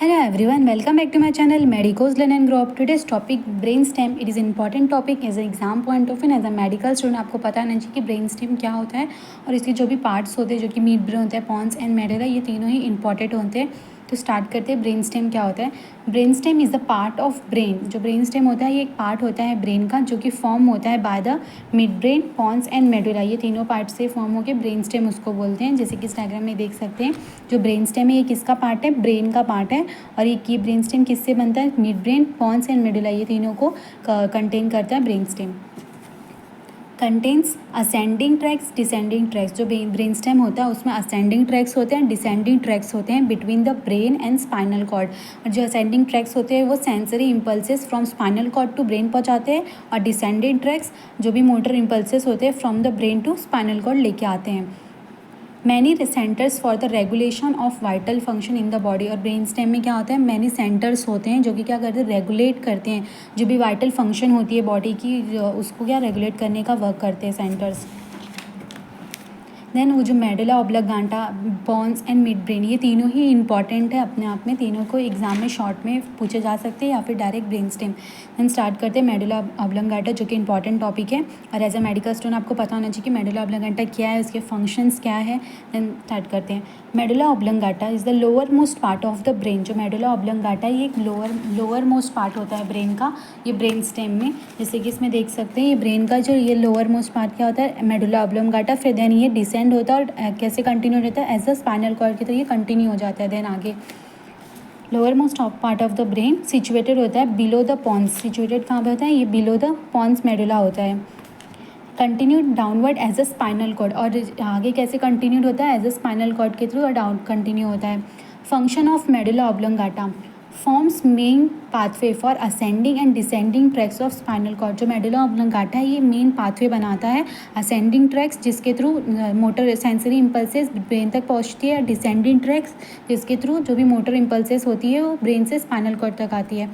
Hello everyone, welcome back to my channel Medicos Learn and Grow Up. Today's topic brainstem. It is an important topic as an exam point of view. As a medical student आपको पता होना चाहिए कि brainstem क्या होता है और इसके जो भी पार्ट्स होते हैं जो कि मिड ब्रेन होता है, पॉन्स एंड मेडुला, ये तीनों ही इंपॉर्टेंट होते हैं. तो स्टार्ट करते हैं. ब्रेनस्टेम क्या होता है? Brainstem is the part of brain. जो ब्रेनस्टेम होता है ये एक पार्ट होता है ब्रेन का जो कि फॉर्म होता है by the mid brain, pons and medulla. ये तीनों पार्ट से फॉर्म होकर ब्रेनस्टेम उसको बोलते हैं. जैसे कि इस डायग्राम में देख सकते हैं जो ब्रेनस्टेम है ये किसका पार्ट है? ब्रेन का पार्ट है. और ये ब्रेनस्टेम किससे बनता है? Mid brain, pons and medulla, ये तीनों को कंटेन करता है brainstem. Contains ascending tracts, descending tracts. जो ब्रेनस्टेम होता है उसमें असेंडिंग ट्रैक्स होते हैं, डिसेंडिंग ट्रैक्स होते हैं between the brain and spinal cord. और जो असेंडिंग ट्रैक्स होते हैं वो sensory impulses from spinal cord to brain पहुंचाते हैं. और डिसेंडिंग ट्रैक्स जो भी मोटर इम्पल्सेस होते हैं from the brain to spinal cord लेके आते हैं. Many centres for the regulation of vital function in the body. और ब्रेन स्टेम में क्या होता है? मैनी सेंटर्स होते हैं जो कि क्या करते हैं? रेगुलेट करते हैं जो भी वाइटल फंक्शन होती है बॉडी की, उसको क्या रेगुलेट करने का वर्क करते हैं सेंटर्स. देन वो जो medulla oblongata, pons and mid brain, ये तीनों ही इंपॉर्टेंट है अपने आप में. तीनों को एग्जाम में शॉर्ट में पूछे जा सकते हैं या फिर direct brain stem. Then start करते हैं मेडुला ऑब्लांगाटा जो कि इंपॉर्टेंट टॉपिक है. और एज अ मेडिकल स्टूडेंट आपको पता होना चाहिए कि मेडुला ऑब्लांगाटा क्या है, उसके फंक्शंस क्या है. देन स्टार्ट करते हैं. Medulla oblongata is the lower most part of the brain. जो मेडुला ऑब्लांगाटा ये एक लोअर मोस्ट पार्ट होता है ब्रेन का, ये ब्रेन स्टेम में. जैसे कि इसमें देख सकते हैं ये ब्रेन का जो ये लोअर मोस्ट पार्ट क्या होता है? Medulla oblongata. फिर देन ये डिसेंड होता है और कैसे कंटिन्यू रहता है? एज अ स्पाइनल कॉर्ड की तरह ये कंटिन्यू हो जाता है. देन आगे lower most part of the brain situated होता है बिलो द पॉन्स. सिचुएटेड कहाँ पे होता है? ये बिलो द पॉन्स मेडुला होता है. Continued downward as a spinal cord. और आगे कैसे कंटिन्यूड होता है? एज अ स्पाइनल कॉर्ड के थ्रू और डाउन कंटिन्यू होता है. Function of medulla oblongata forms main pathway for ascending and descending tracts of spinal cord. जो मेडुला ऑब्लांगाटा है ये मेन पाथवे बनाता है असेंडिंग ट्रैक्स जिसके through motor sensory impulses brain तक पहुंचती है, डिसेंडिंग ट्रैक्स जिसके थ्रू जो भी मोटर इम्पल्सेस होती है वो ब्रेन से स्पाइनल कॉर्ड तक आती है.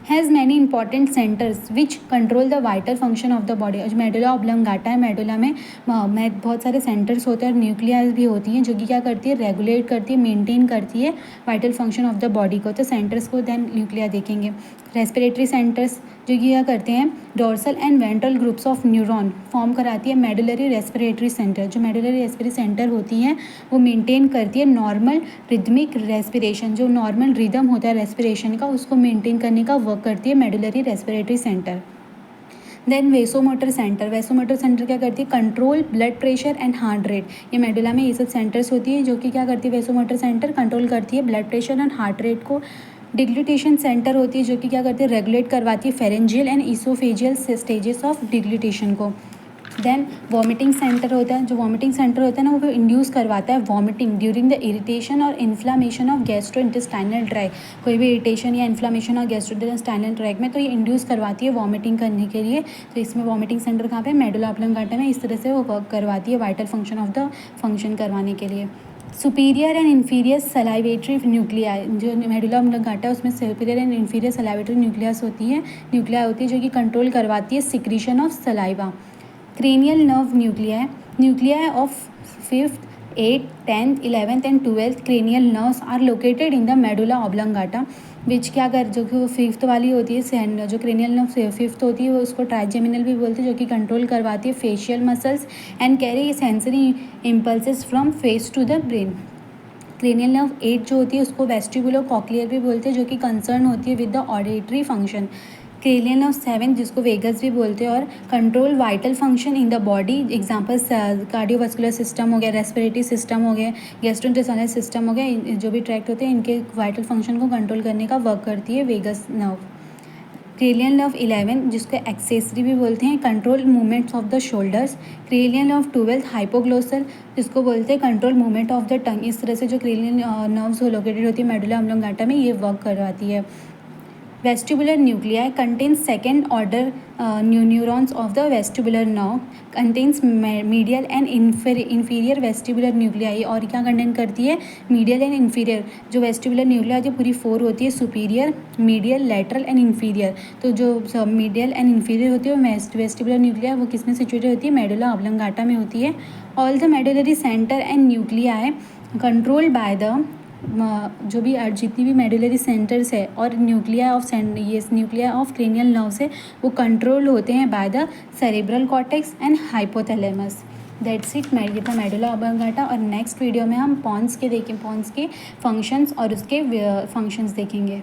Has many important centres which control the vital function of the body. जो मेडुला ऑब्लांगाटा है, मेडुला में बहुत सारे सेंटर्स होते हैं और न्यूक्लियास भी होती हैं जो कि क्या करती है? रेगुलेट करती है, मेंटेन करती है vital function of the body को. तो सेंटर्स को देन न्यूक्लिया देखेंगे. रेस्पिरेटरी सेंटर्स जो कि क्या करते हैं? Dorsal and ventral groups of neuron form कराती है मेडुलरी रेस्पिरेटरी सेंटर. जो मेडुलरी रेस्पिरेटरी सेंटर होती हैं वो मेंटेन करती है नॉर्मल रिदमिक रेस्पिरेशन. जो नॉर्मल रिदम होता है रेस्पिरेशन का उसको मेंटेन करने का वर्क करती है medullary respiratory centre. Then vasomotor centre. Vasomotor centre क्या करती है? Control blood pressure and heart rate. ये मेडुला में ये सब सेंटर्स होती है जो कि क्या करती है? वेसोमोटर सेंटर कंट्रोल करती है blood pressure and heart rate को. डिग्लूटेशन सेंटर होती है जो कि क्या करती है? रेगुलेट करवाती है pharyngeal and oesophageal stages of deglutition को. देन वॉमिटिंग सेंटर होता है. जो वॉमिटिंग सेंटर होता है ना वो इंड्यूस करवाता है वॉमिटिंग ड्यूरिंग द इरिटेशन और inflammation of gastro intestinal tract. कोई भी इरिटेशन या इन्फ्लामेशन और गैस्ट्रो इंटेस्टाइनल ट्रैक में तो ये इंड्यूस करवाती है वॉमिटिंग करने के लिए. तो इसमें वॉमिटिंग सेंटर कहाँ पे? मेडुला ऑब्लांगाटा में. इस तरह से वो वर्क करवाती है vital function of the function करवाने के लिए. Superior and inferior salivatory nuclei. जो मेडुला ऑब्लांगाटा है उसमें superior and inferior salivatory nucleus होती है, न्यूक्लिया होती है जो कि कंट्रोल करवाती है secretion of saliva. Cranial nerve nuclei of 5th, 8th, 10th, 11th and 12th cranial nerves are located in the medulla oblongata which क्या कर जो कि 5th वाली होती है, जो क्रेनियल नर्व 5th होती है वो उसको ट्राइजेमिनल भी बोलते हैं जो कि कंट्रोल करवाती है facial muscles and carry sensory impulses from face to the brain. Cranial nerve 8 जो होती है उसको वेस्टिबुलो कॉक्लियर भी बोलते हैं जो कि कंसर्न होती है with the auditory function. Cranial nerve 7 जिसको वेगस भी बोलते हैं और control vital function in the body. Examples cardiovascular system हो गया, रेस्पिरेटरी सिस्टम हो गया, गैस्ट्रोइंटेस्टाइनल सिस्टम हो गया. जो भी ट्रैक्ट होते हैं इनके वाइटल फंक्शन को कंट्रोल करने का वर्क करती है वेगस नर्व. क्रेनियल नर्व 11 जिसको एक्सेसरी भी बोलते हैं, control movements of the shoulders. Cranial nerve 12 hypoglossal जिसको बोलते हैं control movement of the tongue. इस तरह से जो क्रेनियल नर्व्स लोकेटेड होती है मेडुला ऑब्लांगाटा में ये वर्क करवाती है. Vestibular nuclei contains second order neurons of the vestibular nerve, contains medial and inferior vestibular nuclei. और क्या कंटेन करती है? Medial and inferior. जो वेस्टिबुलर न्यूक्लिया होती है पूरी 4 होती है, superior, medial, lateral and inferior. तो जो मीडियल एंड इन्फीरियर होती है वो वेस्टिबुलर न्यूक्लिया वो किस में सिचुएटेड होती है? मेडुला ऑब्लांगाटा में होती है. All the medullary centre and nuclei controlled by the जो भी जितनी भी मेडुलरी सेंटर्स है और न्यूक्लिया ऑफ क्रेनियल नर्व्स है वो कंट्रोल होते हैं by the cerebral cortex and hypothalamus. That's it, ये था मेडुला ऑब्लांगाटा। और नेक्स्ट वीडियो में हम पॉन्स के फंक्शंस और उसके फंक्शंस देखेंगे।